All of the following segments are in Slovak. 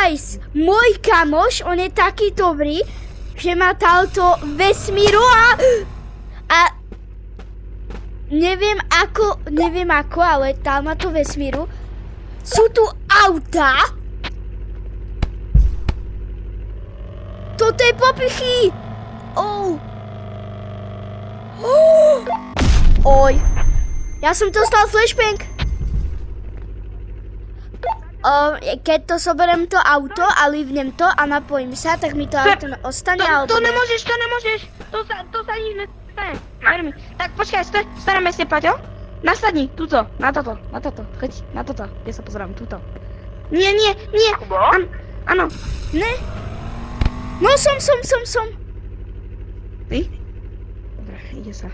Guys, môj kamoš, on je taký dobrý, že má táto vesmíru a neviem ako, ale tá má to vesmíru. Sú tu autá. Toto je popichy. Oj. Ja som dostal flashbang. Keď to soberiem to auto a livnem to a napojím sa, tak mi to auto ostane. To nemôžeš. To sa nič nestane. Tak počkaj, staráme si, Paťo. Nasadni, tuto, na toto. Choď, na toto. Ja sa pozerám, tuto. Nie. Kubo? Áno. Ne. No som. Ty? Dobre, ide sa.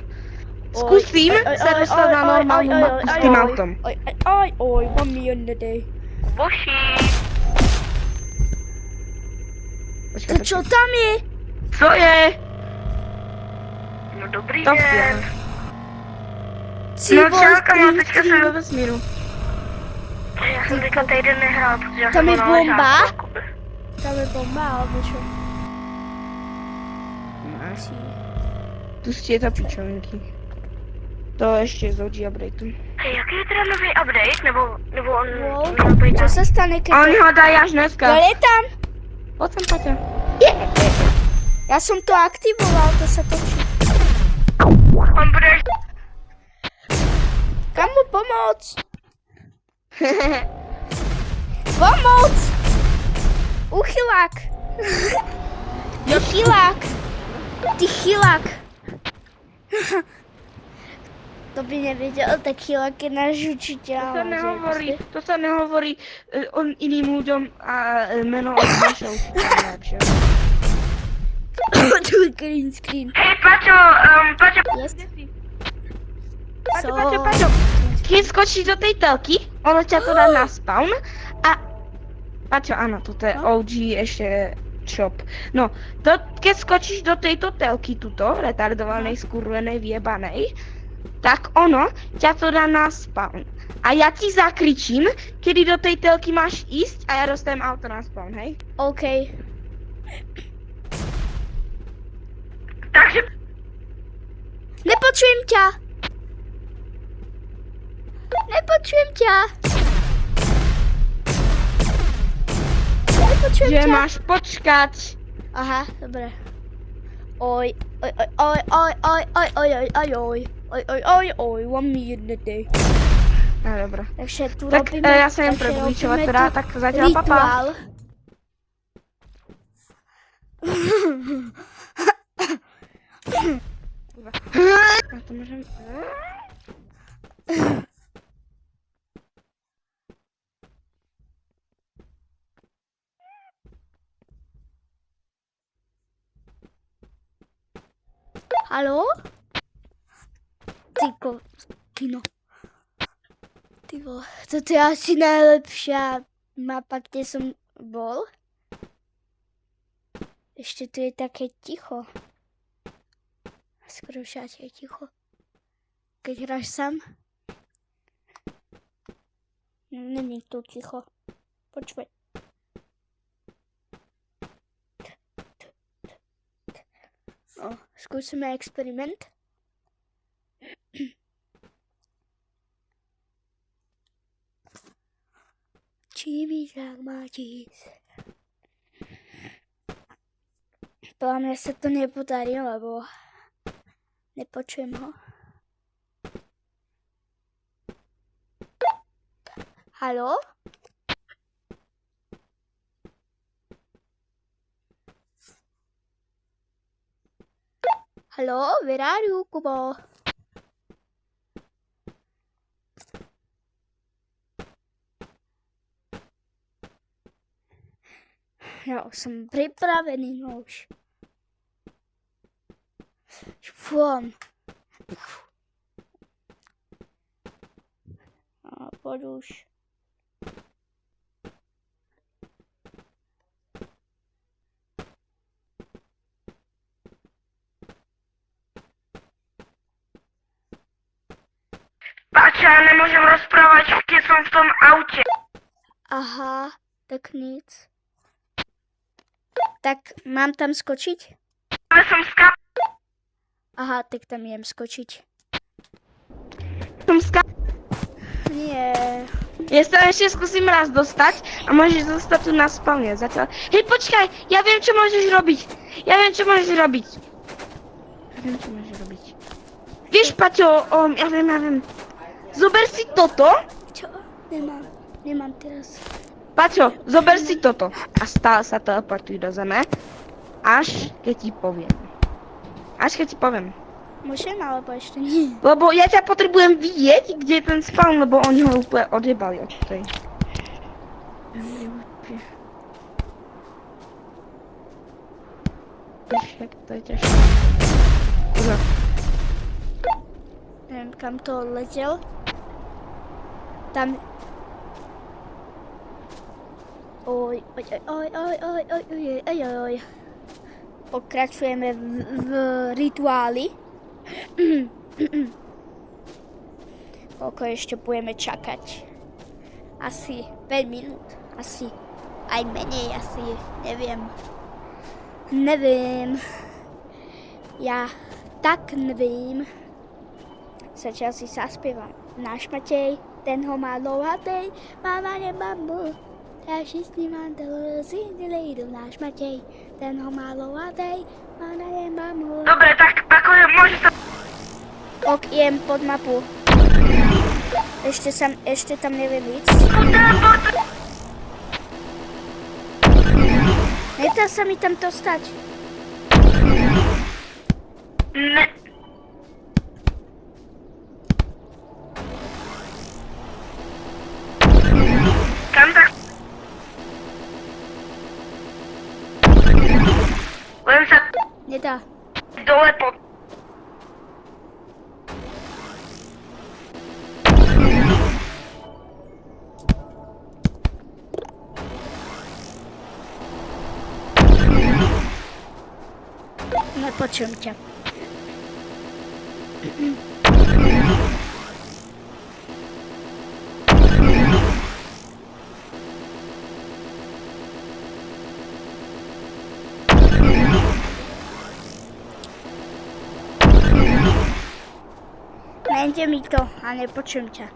Skúsim sa dostať na normálnu mapu s tým autom. Oj, 1 million a day. Boši. To čo tam je? Co je? No dobrý To deň. viem. Si No bol čauka, mám teďka skrytý. sa do vesmíru. Ja som teďka týden nehrál, protože ja Tam som je bol na bomba? ležáku, jakoby. Tam je bomba, alebo čo? Si... Pustie to pičovinky. To ešte z OG updateu. Hej, jaký je teda nový update? Nebo on Wow, měl být čo sa stane, keď Oni to... ho dajú až dneska. Ja lietam. Poď sem, Paťo. Ja som to aktivoval, to sa točí. On bude... Kamu pomoc? Pomoc! Uchylák! Ty chylák! To by nevedel, tak chylák je náš učiteľ. To sa nehovorí iným ľuďom a meno od našho učiteľa najlepšie. Tu je green screen. Hej, Paťo, Yes. Paťo. Keď skočíš do tej telky, ono ťa to dá na spawn a... Paťo, áno, toto je OG ešte shop. No, keď skočíš do tejto telky tuto, retardovanej, skurvenej, vyjebanej, tak ono ťa to dá na spawn. A ja ti zakričím, kedy do tej telky máš ísť a ja dostajem auto na spawn, hej? OK. takže... Nepočujem ťa. Že máš počkať. Aha, dobre. Oj, 1 million a day. No, dobré. Takže tu Tak robíme... ja sa idem takže prebudičovať robíme teda, tu tak zatiaľ papa. rituál. A to môžem... Haló? Kino. Ty vole, toto je asi najlepšia mapa, kde som bol. Ešte tu je také ticho. Skoro všade je ticho. Keď hráš sám. Není tu ticho. Počkaj. No, skúsime experiment. Či mi tak má ísť. Podľa mňa sa to nepodarí, lebo nepočujem ho. Haló? Haló, where are you, Kubo? Ja som pripravený už. Fum. A poď už. Paťo, ja nemôžem rozprávať, keď som v tom aute. Aha, tak nic. Tak mám tam skočiť? Ale som Aha, tak tam idem skočiť. Nie. Ja sa ešte skúsim raz dostať a môžeš zostať tu na spawne zatiaľ. Hej, počkaj, ja viem, čo môžeš robiť. Vieš, Paťo, ja viem. Zober si toto. Čo? Nemám teraz. Paťo, zober si toto a stále sa teleportuj do zeme, až keď ti poviem. Môžem, alebo ešte nie? Lebo ja ťa potrebujem vidieť, kde je ten spawn, lebo oni ho úplne odjebali od tej. To je ťažké. Kurva. Neviem, kam to odletel. Tam... Oj. Pokračujeme v rituáli. Koľko ešte budeme čakať? Asi 5 minút. Asi aj menej, neviem. Ja tak neviem. Začal si zaspievam. Náš Matej, ten ho má dlouhatej, má na ne bambu. Ja všichni mám televizí, nejdu náš Matej, ten ho má dlouhatej, má na ne bambu. Dobre, tak ako môže sa... Ok, idem pod mapu. Ešte tam neviem ísť. Nedá sa mi tam to stať. Ne. Kam tak... Len sa Nedá. dole pod... Nepočujem ťa. Nejde mi to a nepočujem ťa.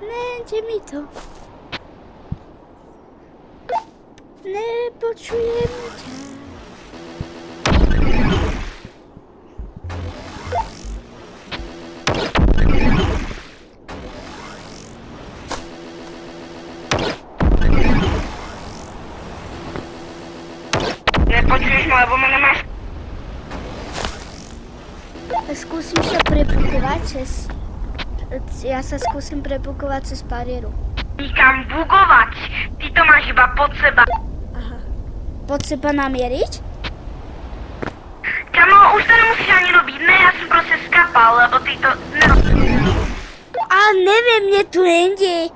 Nejde mi to. Nepočujem ťa. Nepočuješ ma, lebo ma nemáš... Skúsim sa prebukovať cez... Ja sa skúsim prebukovať cez bariéru. Nikam bugovať. Ty to máš iba pod seba. Aha. Pod seba namieriť? Kamo, už to nemusíš ani robiť. Ne, ja som proste skapal, lebo ty to... A neviem, mne tu nejde.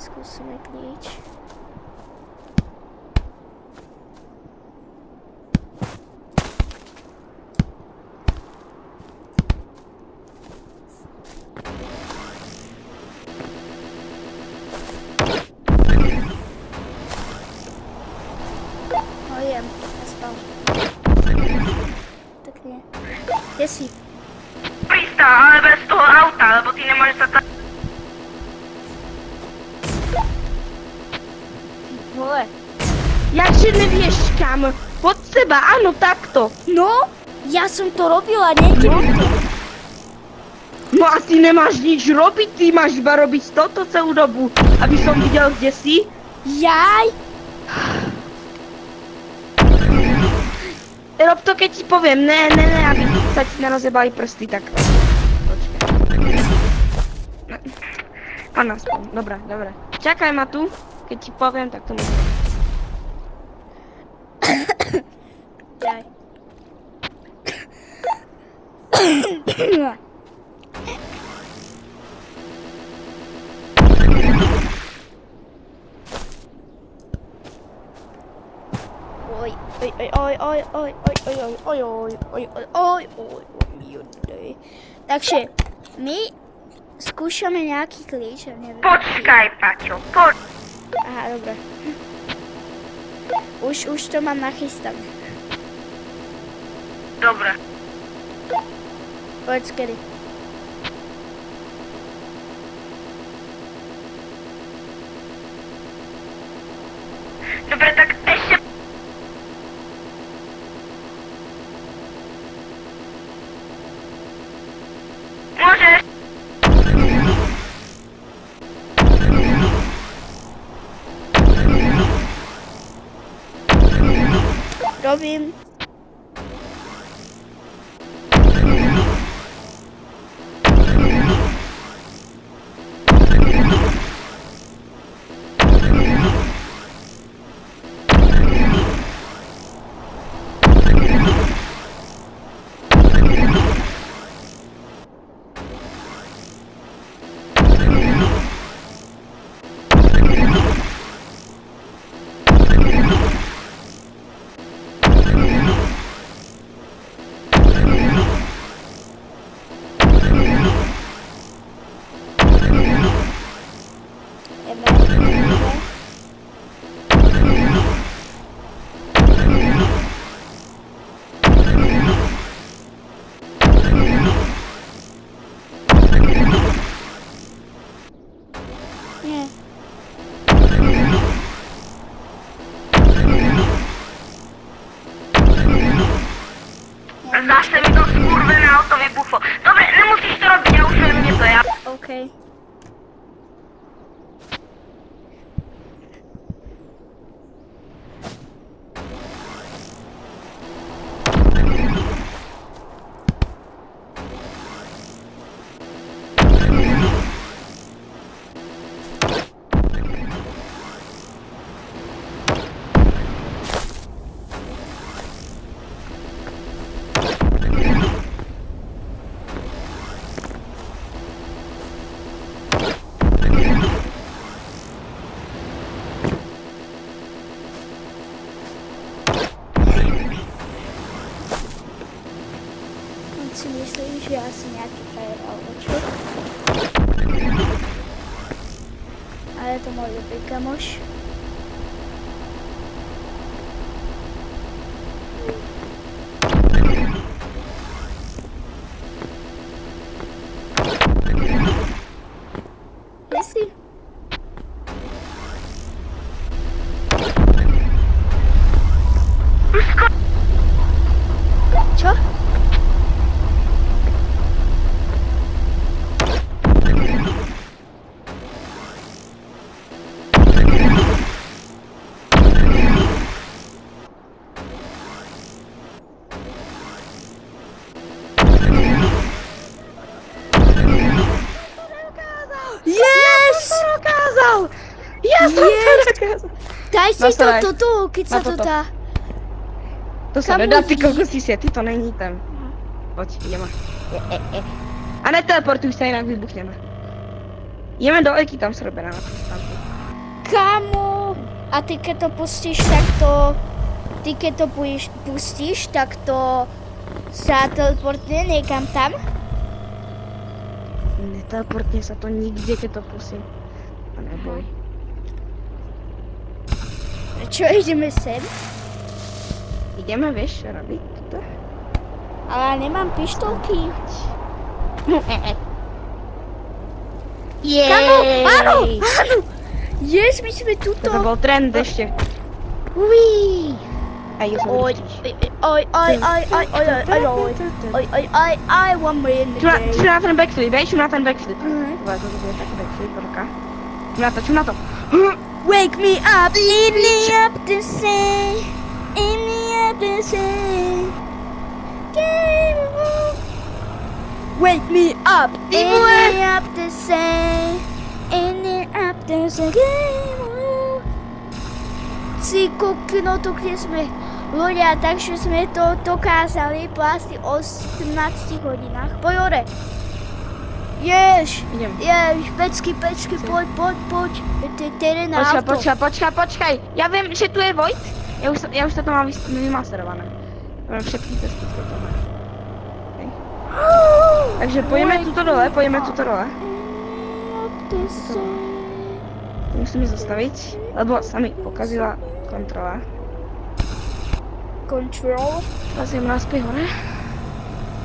Skúsime klíč. Jem, nespal. Tak nie. Kde si? Pristá, ale bez toho auta, lebo ty nemôžeš sa tam... Vole. Jakže nevieš kam? Pod seba, áno, takto. No, ja som to robila, nejde mi to. No a ty nemáš nič robiť, ty máš iba robiť toto celú dobu, aby som videl, kde si. Jaj! Rob to, keď ti poviem, ne, aby sa ti nerozjebali prsty, tak... Počkaj. Pán nás, dobre. Čakaj ma tu, keď ti poviem, tak to môžem. Takže my skúšame nejaký klíč, ja neviem. Počkaj, Paťo, Aha, dobre. Už to mám nachystané. Dobre. Povedz kedy. Dobre, tak ešte... Môžeš. Robím. Nie. Zase mi to skurvené auto vybuchlo. Dobre, nemusíš to robiť, ja už viem, kde to je. OK. Si myslím, že ja som nejaký frajer alebo čo? Ale je to môj dobrý kamoš. Jestli? Čo? Ja som to Yes! dokázal. Daj si Nastaraj. to, keď sa Na to toto. dá. To sa Kam nedá, ty hodíš? kokosi, ty to není tam. Poď, ideme. A neteleportuj sa, inak vybuchneme. Ideme do Eky, tam zrobená na tú stanku. Kamo! A ty keď to pustíš, tak to... Ty keď to pustíš, tak to sa teleportne niekam tam? Neteleportne sa to nikde, keď to pustím. A neboj. Čo, ideme sem? Ideme, vieš, čo robiť toto? Ale nemám pištolky. Jej! Kamo, áno, áno! Yes, my sme tuto. To bol trend ešte. Uí! Aj, ja som Oj, vyrúštiš. oj, one more in the game. Čum na ten backflip, čum na ten backflip. Mhm. Bude taký backflip, porka. Čum na to. Wake me up, eat me up to say, eat me up to say, game on. Wake me up, eat me up to say, eat me up to say, game on. Si kokno, to kde sme ľudia, takže sme to dokázali po asi 18 hodinách. Poď hore. Ješ, Idem. pecky, poď. To je terén auto. Počkaj. Ja viem, že tu je Vojt. Ja už toto mám vymasterované. Mám všetky testy v tomto. Okay. Takže pojeme tuto dole, Musíme zastaviť, lebo sa mi pokazila kontrola. Control. Pozrieme naspäť hore.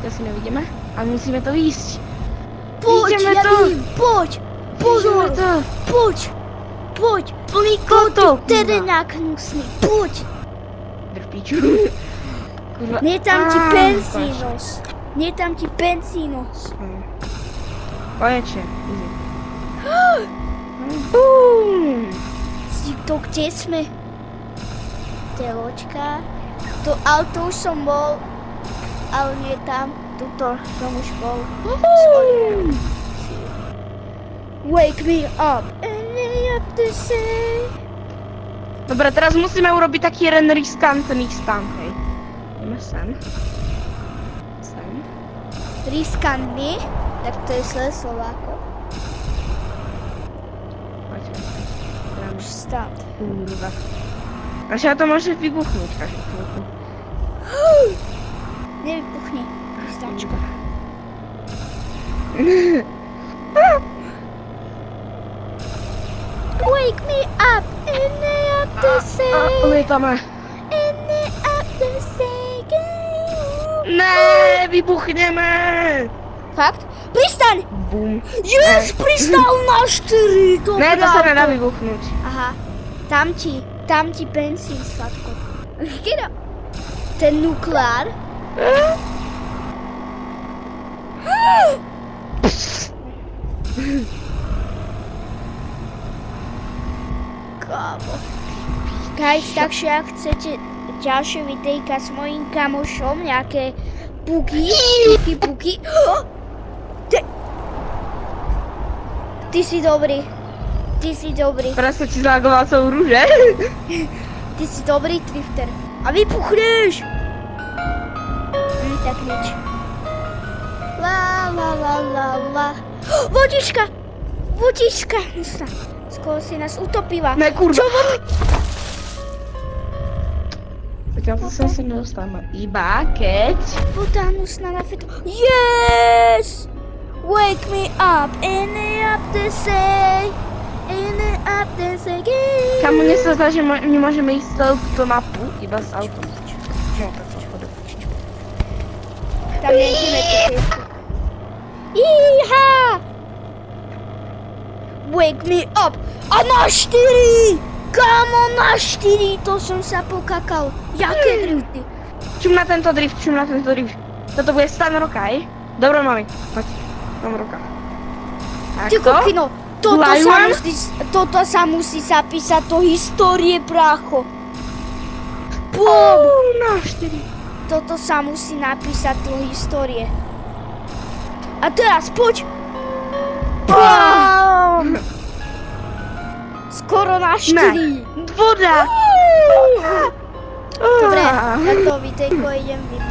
To si nevidíme, ale musíme to ísť. Poď, Ideme ja to. vím, poď. Pozor, Ideme to. poď. Plný To kotol. tereňák hnusný, poď. Drpiču. Kurva. Nie tam ti Á, benzínos. Nie tam ti benzínos. Konečne, easy. To kde sme? Teločka. To auto už som bol, ale nie tam. Tuto som už bol. Wake me up and lay up to say. Dobre, teraz musíme urobiť taký jeden riskantný stunt, hej. Ideme sem. Sem. Riskantný? Tak to je zle Slováko. Poďme. Už stát. Kurva. Až to môže vybuchnúť každú chvíľku. Nevypuchni, pistačka. Wake me up and lay up to say. Lietame. And lay up to say. Ne, vybuchneme! Fakt? Pristaň! Bum. Yes, pristal na 4! Dobrá. Ne, to sa nedá vybuchnúť. Aha, tam ti benzín, Sladko. Keda? Ten nukleár? Kámo. Guys, takže ak chcete ďalšie videjka s mojím kamošom, nejaké bugy. Ty si dobrý. Teraz sa ti zlagoval celú rúže. Ty si dobrý drifter. A vypuchneš! Tak nič. La la la la la. Vodička! Skoro si nás utopila. Ne, kurva. Čo vody? Zatiaľ to sa nedostávam. Iba keď... Voda hnusná na fetu. Yes! Wake me up and up to say. And up to say. Kamu mne sa zdá, že nemôžeme ísť celú túto mapu, iba s autom. No, tak to chodu. Tam nejdeme to cestku. Iha! Wake me up! A na 4! Kámo, na 4! To som sa pokakal. Jaké drifty? Čum na tento drift. Toto bude stan roka, hej? Dobre, mami, poď. Mám roka. Ty kokino, Lajman? toto sa musí zapísať do histórie, brácho. Bum! Na 4. Toto sa musí napísať do histórie. A teraz poď! Bam! Skoro na 4. Ne, voda! Dobre, na to videjko idem vypnúť.